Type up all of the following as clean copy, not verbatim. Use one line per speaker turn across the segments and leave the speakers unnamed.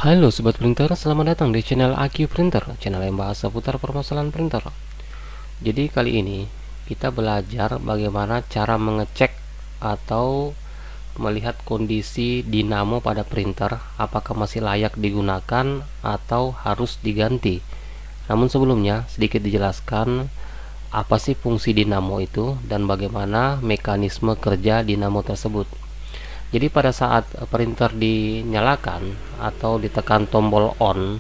Halo Sobat Printer, selamat datang di channel AQ Printer, channel yang bahas seputar permasalahan printer. Jadi kali ini kita belajar bagaimana cara mengecek atau melihat kondisi dinamo pada printer, apakah masih layak digunakan atau harus diganti. Namun sebelumnya sedikit dijelaskan apa sih fungsi dinamo itu dan bagaimana mekanisme kerja dinamo tersebut. Jadi pada saat printer dinyalakan atau ditekan tombol on,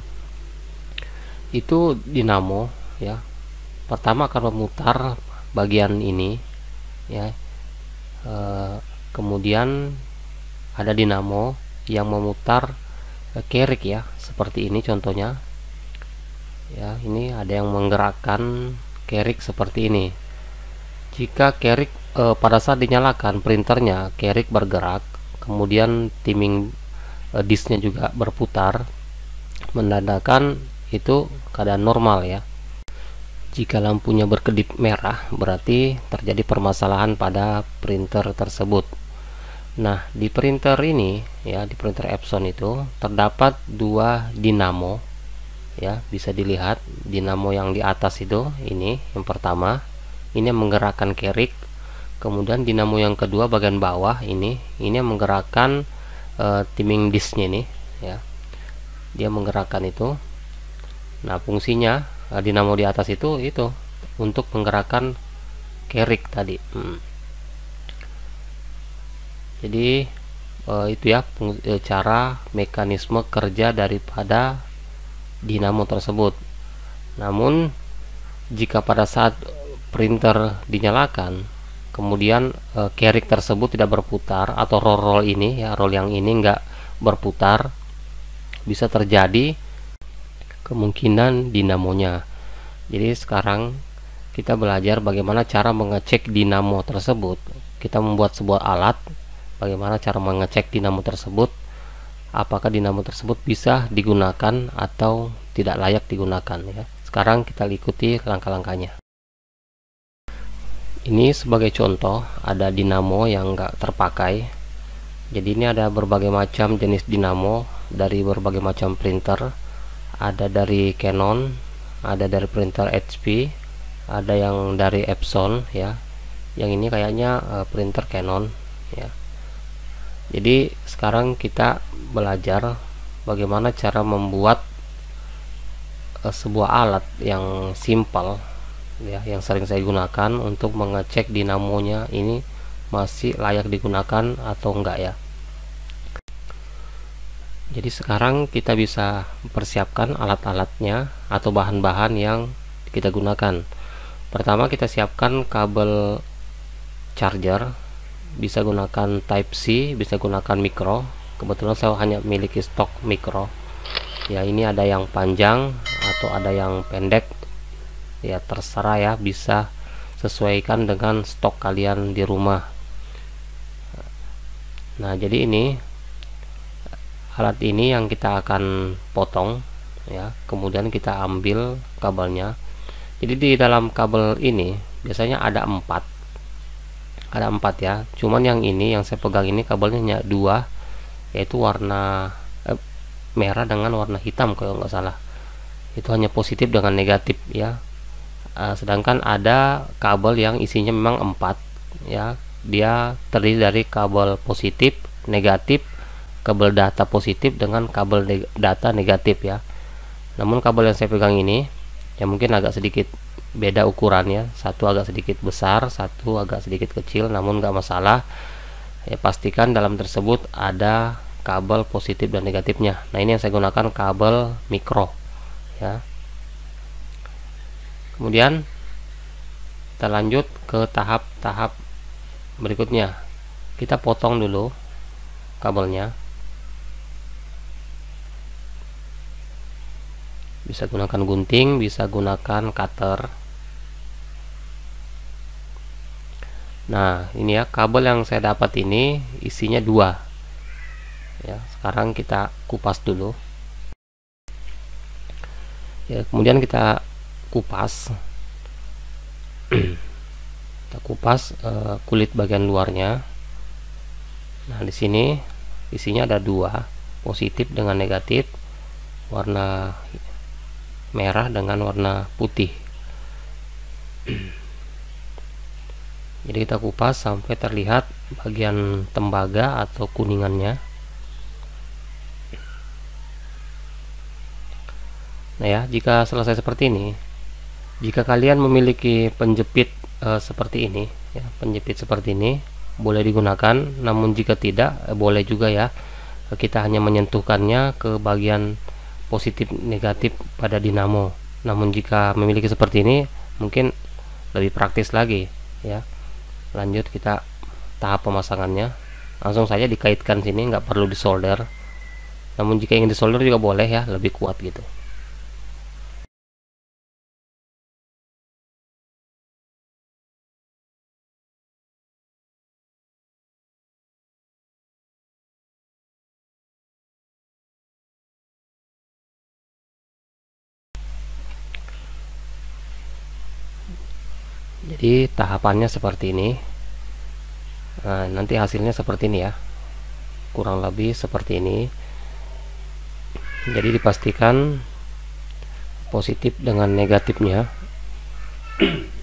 itu dinamo ya pertama akan memutar bagian ini ya. Kemudian ada dinamo yang memutar carrick ya, seperti ini contohnya ya. Ini ada yang menggerakkan carrick seperti ini. Jika carrick pada saat dinyalakan printernya, carrick bergerak, kemudian timing disknya juga berputar, menandakan itu keadaan normal ya. Jika lampunya berkedip merah, berarti terjadi permasalahan pada printer tersebut. Nah, di printer ini ya, di printer Epson itu terdapat dua dinamo ya. Bisa dilihat dinamo yang di atas itu, ini yang pertama, ini yang menggerakkan carrick. Kemudian dinamo yang kedua bagian bawah ini yang menggerakkan timing disknya ini ya, dia menggerakkan itu. Nah, fungsinya dinamo di atas itu untuk menggerakkan carrick tadi. Jadi itu ya cara mekanisme kerja daripada dinamo tersebut. Namun jika pada saat printer dinyalakan kemudian carrick tersebut tidak berputar, atau roll ini ya, roll yang ini enggak berputar, bisa terjadi kemungkinan dinamonya. Jadi sekarang kita belajar bagaimana cara mengecek dinamo tersebut. Kita membuat sebuah alat, bagaimana cara mengecek dinamo tersebut, apakah dinamo tersebut bisa digunakan atau tidak layak digunakan ya. Sekarang kita ikuti langkah-langkahnya. Ini sebagai contoh, ada dinamo yang enggak terpakai. Jadi ini ada berbagai macam jenis dinamo dari berbagai macam printer. Ada dari Canon, ada dari printer HP, ada yang dari Epson ya. Yang ini kayaknya printer Canon ya. Jadi sekarang kita belajar bagaimana cara membuat sebuah alat yang simple ya, yang sering saya gunakan untuk mengecek dinamonya ini masih layak digunakan atau enggak ya. Jadi sekarang kita bisa persiapkan alat-alatnya atau bahan-bahan yang kita gunakan. Pertama kita siapkan kabel charger, bisa gunakan type C, bisa gunakan micro. Kebetulan saya hanya memiliki stok micro ya. Ini ada yang panjang atau ada yang pendek ya, terserah ya, bisa sesuaikan dengan stok kalian di rumah. Nah, jadi ini alat ini yang kita akan potong ya, kemudian kita ambil kabelnya. Jadi di dalam kabel ini biasanya ada empat ya, cuman yang ini yang saya pegang ini kabelnya hanya dua, yaitu warna merah dengan warna hitam kalau nggak salah. Itu hanya positif dengan negatif ya. Sedangkan ada kabel yang isinya memang 4 ya, dia terdiri dari kabel positif, negatif, kabel data positif dengan kabel data negatif ya. Namun kabel yang saya pegang ini ya mungkin agak sedikit beda ukurannya, satu agak sedikit besar, satu agak sedikit kecil, namun nggak masalah ya. Pastikan dalam tersebut ada kabel positif dan negatifnya. Nah, ini yang saya gunakan kabel micro ya. Kemudian kita lanjut ke tahap-tahap berikutnya. Kita potong dulu kabelnya. Bisa gunakan gunting, bisa gunakan cutter. Nah, ini ya kabel yang saya dapat ini isinya 2 ya. Sekarang kita kupas dulu ya. Kemudian kita kupas kita kupas kulit bagian luarnya. Nah, di sini isinya ada 2, positif dengan negatif. warna merah dengan warna putih. Jadi kita kupas sampai terlihat bagian tembaga atau kuningannya. Nah ya, jika selesai seperti ini, jika kalian memiliki penjepit seperti ini ya, penjepit seperti ini boleh digunakan, namun jika tidak boleh juga ya, kita hanya menyentuhkannya ke bagian positif negatif pada dinamo. Namun jika memiliki seperti ini mungkin lebih praktis lagi ya. Lanjut kita tahap pemasangannya, langsung saja dikaitkan sini, nggak perlu disolder. Namun jika ingin disolder juga boleh ya, lebih kuat gitu. Jadi tahapannya seperti ini. Nah, nanti hasilnya seperti ini ya, kurang lebih seperti ini. Jadi dipastikan positif dengan negatifnya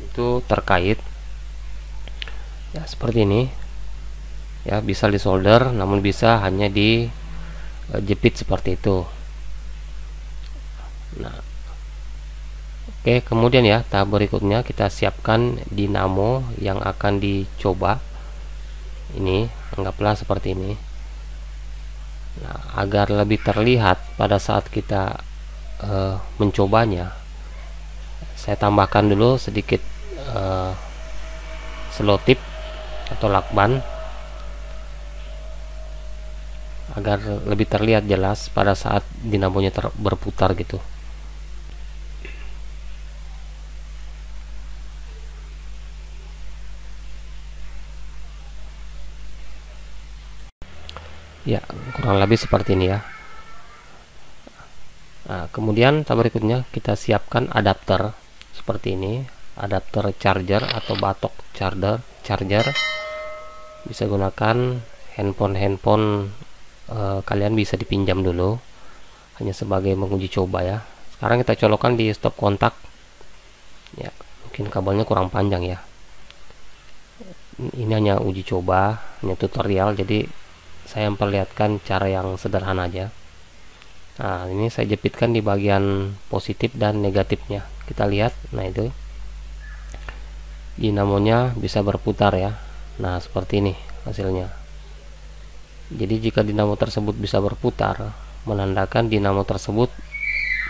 itu terkait ya, seperti ini ya. Bisa disolder, namun bisa hanya dijepit seperti itu. Nah, oke, kemudian ya tahap berikutnya kita siapkan dinamo yang akan dicoba. Ini anggaplah seperti ini. Nah, agar lebih terlihat pada saat kita mencobanya, saya tambahkan dulu sedikit selotip atau lakban agar lebih terlihat jelas pada saat dinamonya berputar gitu. Ya, kurang lebih seperti ini ya. Nah, kemudian tahap berikutnya kita siapkan adapter seperti ini, adapter charger atau batok charger. Bisa gunakan handphone kalian, bisa dipinjam dulu hanya sebagai menguji coba ya. Sekarang kita colokkan di stop kontak ya, mungkin kabelnya kurang panjang ya. Ini hanya uji coba, hanya tutorial, jadi saya memperlihatkan cara yang sederhana aja. Nah, ini saya jepitkan di bagian positif dan negatifnya. Kita lihat, nah itu dinamonya bisa berputar ya. Nah, seperti ini hasilnya. Jadi jika dinamo tersebut bisa berputar, menandakan dinamo tersebut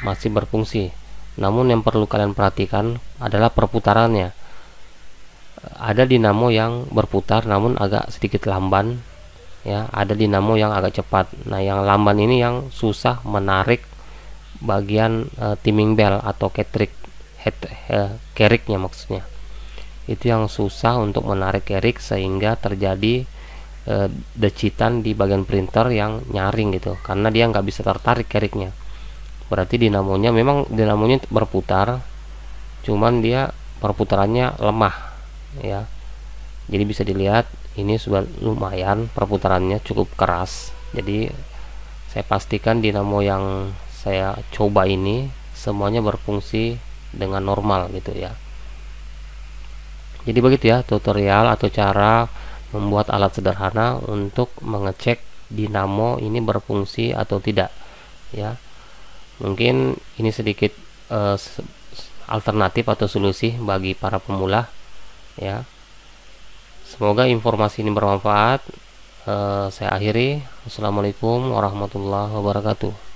masih berfungsi. Namun yang perlu kalian perhatikan adalah perputarannya. Ada dinamo yang berputar namun agak sedikit lamban ya, ada dinamo yang agak cepat. Nah, yang lamban ini yang susah menarik bagian timing bell atau carricknya maksudnya. Itu yang susah untuk menarik carrick sehingga terjadi decitan di bagian printer yang nyaring gitu, karena dia nggak bisa tertarik carricknya. Berarti dinamonya memang berputar, cuman dia perputarannya lemah ya. Jadi bisa dilihat ini sudah lumayan, perputarannya cukup keras. Jadi saya pastikan dinamo yang saya coba ini semuanya berfungsi dengan normal gitu ya. Jadi begitu ya tutorial atau cara membuat alat sederhana untuk mengecek dinamo ini berfungsi atau tidak ya. Mungkin ini sedikit alternatif atau solusi bagi para pemula ya. Semoga informasi ini bermanfaat. Saya akhiri. Wassalamualaikum warahmatullahi wabarakatuh.